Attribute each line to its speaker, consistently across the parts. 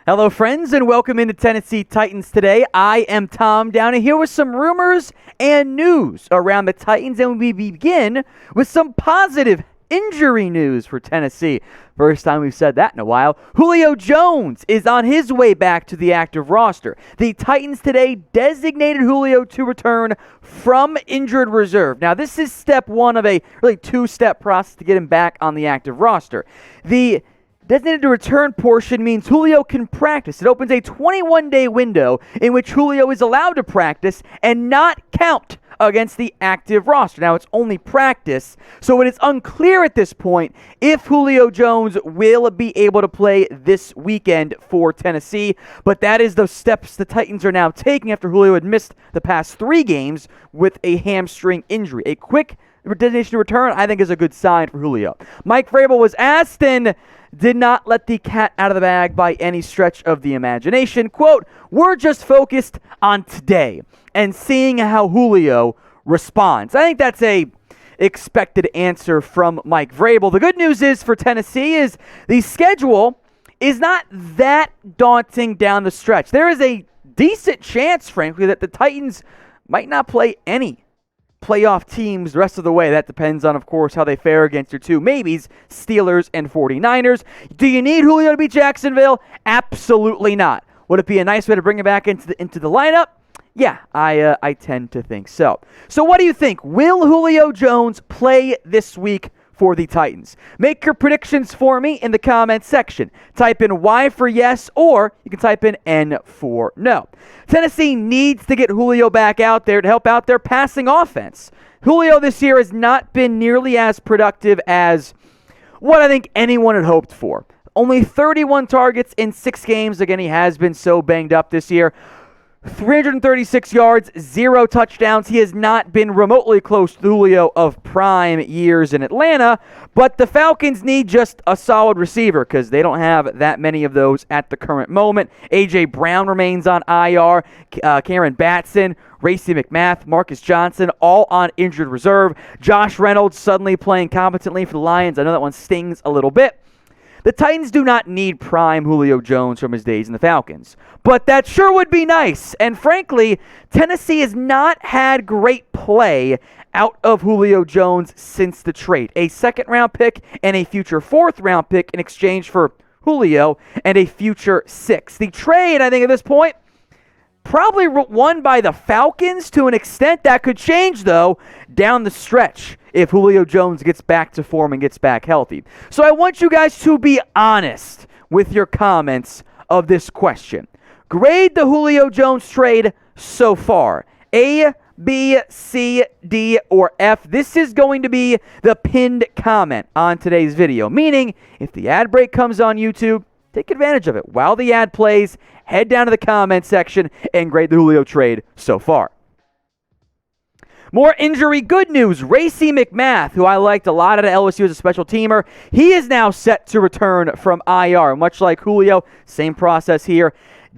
Speaker 1: Hello, friends, and welcome into Tennessee Titans today. I am Tom Downey here with some rumors and news around the Titans, and we begin with some positive injury news for Tennessee. First time we've said that in a while. Julio Jones is on his way back to the active roster. The Titans today designated Julio to return from injured reserve. Now, this is step one of a really two-step process to get him back on the active roster. The designated to return portion means Julio can practice. It opens a 21-day window in which Julio is allowed to practice and not count against the active roster. Now, it's only practice, so it is unclear at this point if Julio Jones will be able to play this weekend for Tennessee, but that is the steps the Titans are now taking after Julio had missed the past 3 games with a hamstring injury. A quick designation to return, I think, is a good sign for Julio. Mike Vrabel was asked and did not let the cat out of the bag by any stretch of the imagination. Quote, "We're just focused on today and seeing how Julio responds." I think that's a expected answer from Mike Vrabel. The good news is for Tennessee is the schedule is not that daunting down the stretch. There is a decent chance, frankly, that the Titans might not play any playoff teams the rest of the way. That depends on, of course, how they fare against your two maybes, Steelers and 49ers. Do you need Julio to beat Jacksonville? Absolutely not. Would it be a nice way to bring him back into the lineup? Yeah, I tend to think so. So what do you think? Will Julio Jones play this week for the Titans? Make your predictions for me in the comments section. Type in Y for yes, or you can type in N for no. Tennessee needs to get Julio back out there to help out their passing offense. Julio this year has not been nearly as productive as what I think anyone had hoped for. Only 31 targets in 6 games. Again, he has been so banged up this year. 336 yards, 0 touchdowns. He has not been remotely close to Julio of prime years in Atlanta, but the Falcons need just a solid receiver because they don't have that many of those at the current moment. A.J. Brown remains on IR. Karen Batson, Racey McMath, Marcus Johnson, all on injured reserve. Josh Reynolds suddenly playing competently for the Lions. I know that one stings a little bit. The Titans do not need prime Julio Jones from his days in the Falcons, but that sure would be nice. And frankly, Tennessee has not had great play out of Julio Jones since the trade. A second-round pick and a future fourth-round pick in exchange for Julio and a future 6th. The trade, I think at this point, probably won by the Falcons to an extent. That could change, though, down the stretch if Julio Jones gets back to form and gets back healthy. So I want you guys to be honest with your comments of this question. Grade the Julio Jones trade so far. A, B, C, D, or F. This is going to be the pinned comment on today's video, meaning if the ad break comes on YouTube, take advantage of it. While the ad plays, head down to the comment section and grade the Julio trade so far. More injury good news. Racey McMath, who I liked a lot at LSU as a special teamer, he is now set to return from IR. Much like Julio, same process here.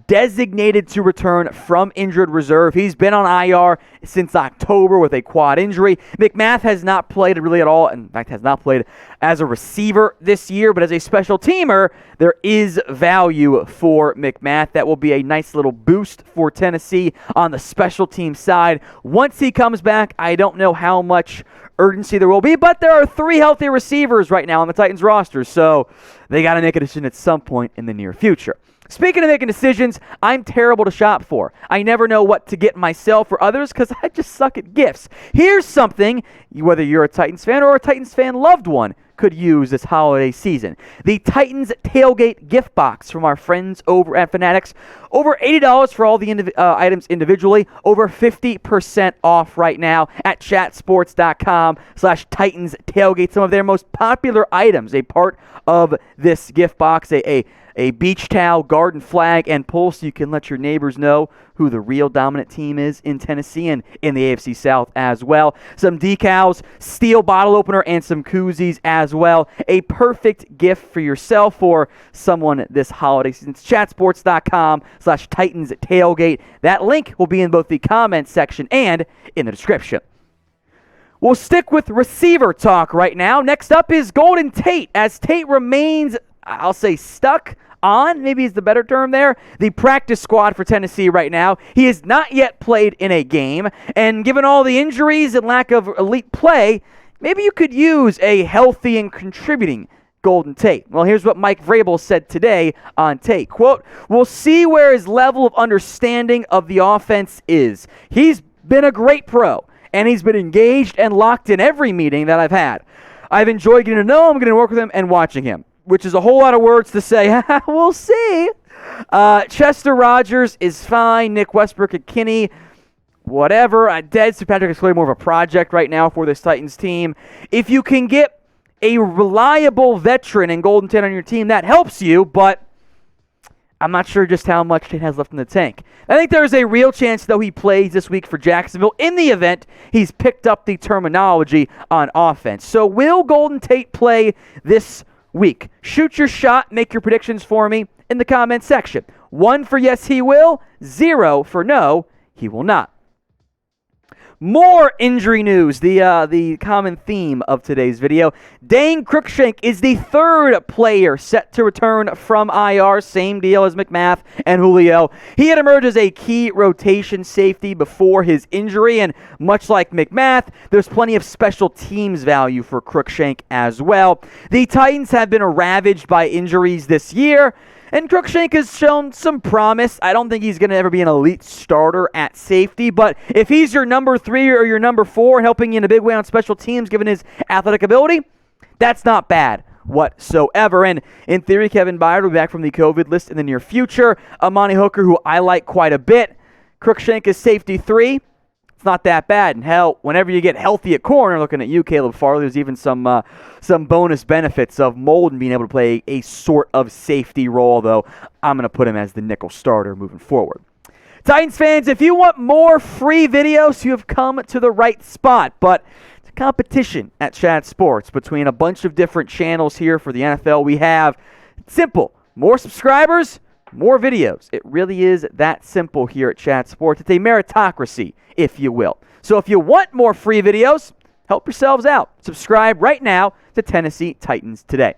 Speaker 1: Designated to return from injured reserve. He's been on IR since October with a quad injury. McMath has not played really at all. In fact, has not played as a receiver this year, but as a special teamer, there is value for McMath. That will be a nice little boost for Tennessee on the special team side. Once he comes back, I don't know how much urgency there will be, but there are 3 healthy receivers right now on the Titans roster, so they got to make a decision at some point in the near future. Speaking of making decisions, I'm terrible to shop for. I never know what to get myself or others because I just suck at gifts. Here's something, whether you're a Titans fan or a Titans fan loved one, could use this holiday season. The Titans Tailgate gift box from our friends over at Fanatics. Over $80 for all the items individually. Over 50% off right now at chatsports.com/Titans Tailgate. Some of their most popular items, a part of this gift box, a beach towel, garden flag, and pole so you can let your neighbors know who the real dominant team is in Tennessee and in the AFC South as well. Some decals, steel bottle opener, and some koozies as well. A perfect gift for yourself or someone this holiday season. It's chatsports.com/Titans Tailgate. That link will be in both the comments section and in the description. We'll stick with receiver talk right now. Next up is Golden Tate, as Tate remains, I'll say, stuck on, maybe is the better term there, the practice squad for Tennessee right now. He has not yet played in a game, and given all the injuries and lack of elite play, maybe you could use a healthy and contributing Golden Tate. Well, here's what Mike Vrabel said today on Tate. Quote, "We'll see where his level of understanding of the offense is. He's been a great pro, and he's been engaged and locked in every meeting that I've had. I've enjoyed getting to know him, getting to work with him, and watching him," which is a whole lot of words to say. We'll see. Chester Rogers is fine. Nick Westbrook and Kinney, whatever. Dead. So Patrick is clearly more of a project right now for this Titans team. If you can get a reliable veteran in Golden Tate on your team, that helps you, but I'm not sure just how much Tate has left in the tank. I think there's a real chance, though, he plays this week for Jacksonville in the event he's picked up the terminology on offense. So will Golden Tate play this week? Shoot your shot. Make your predictions for me in the comments section. 1 for yes, he will. 0 for no, he will not. More injury news, the common theme of today's video. Dane Cruikshank is the third player set to return from IR. Same deal as McMath and Julio. He had emerged as a key rotation safety before his injury, and much like McMath, there's plenty of special teams value for Cruikshank as well. The Titans have been ravaged by injuries this year, and Cruikshank has shown some promise. I don't think he's going to ever be an elite starter at safety, but if he's your number 3 or your number 4 and helping you in a big way on special teams given his athletic ability, that's not bad whatsoever. And in theory, Kevin Byard will be back from the COVID list in the near future. Amani Hooker, who I like quite a bit. Cruikshank is safety 3. It's not that bad. And hell, whenever you get healthy at corner, looking at you, Caleb Farley, there's even some bonus benefits of Molden being able to play a sort of safety role, though I'm going to put him as the nickel starter moving forward. Titans fans, if you want more free videos, you have come to the right spot. But it's a competition at Chat Sports between a bunch of different channels here for the NFL. We have simple, more subscribers, more videos. It really is that simple here at Chat Sports. It's a meritocracy, if you will. So if you want more free videos, help yourselves out. Subscribe right now to Tennessee Titans Today.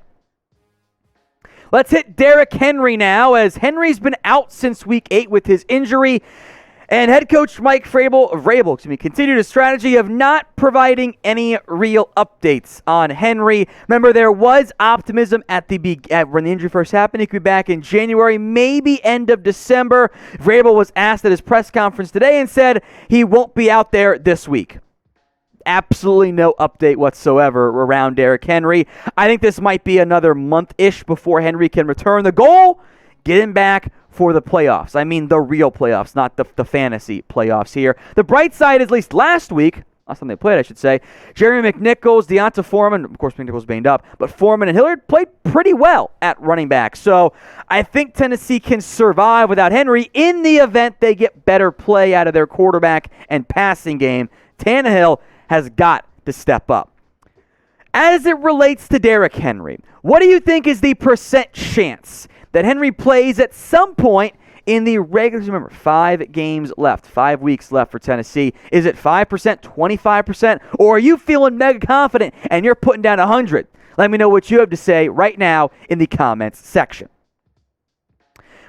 Speaker 1: Let's hit Derrick Henry now, as Henry's been out since Week 8 with his injury. And head coach Mike Vrabel continued his strategy of not providing any real updates on Henry. Remember, there was optimism when the injury first happened. He could be back in January, maybe end of December. Vrabel was asked at his press conference today and said he won't be out there this week. Absolutely no update whatsoever around Derrick Henry. I think this might be another month-ish before Henry can return. The goal, get him back for the playoffs. I mean the real playoffs, not the fantasy playoffs here. The bright side, at least last time they played, I should say, Jeremy McNichols, Deonta Foreman, of course McNichols banged up, but Foreman and Hilliard played pretty well at running back. So I think Tennessee can survive without Henry in the event they get better play out of their quarterback and passing game. Tannehill has got to step up. As it relates to Derrick Henry, what do you think is the percent chance that Henry plays at some point in the regular season? Remember, 5 games left, 5 weeks left for Tennessee. Is it 5%, 25%, or are you feeling mega confident and you're putting down 100? Let me know what you have to say right now in the comments section.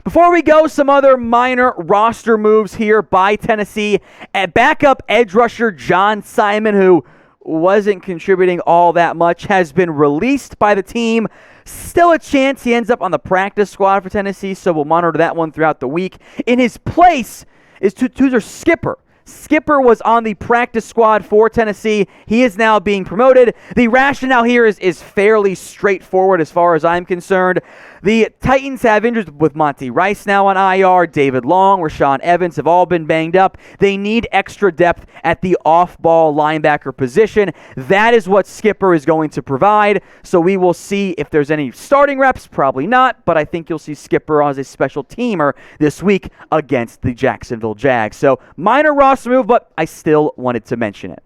Speaker 1: Before we go, some other minor roster moves here by Tennessee. At backup edge rusher John Simon, who wasn't contributing all that much, has been released by the team. Still a chance he ends up on the practice squad for Tennessee, so we'll monitor that one throughout the week. In his place is Tuzar Skipper. Skipper was on the practice squad for Tennessee. He is now being promoted. The rationale here is fairly straightforward as far as I'm concerned. The Titans have injuries with Monty Rice now on IR. David Long, Rashaan Evans have all been banged up. They need extra depth at the off-ball linebacker position. That is what Skipper is going to provide. So we will see if there's any starting reps. Probably not, but I think you'll see Skipper as a special teamer this week against the Jacksonville Jags. So minor roster move, but I still wanted to mention it.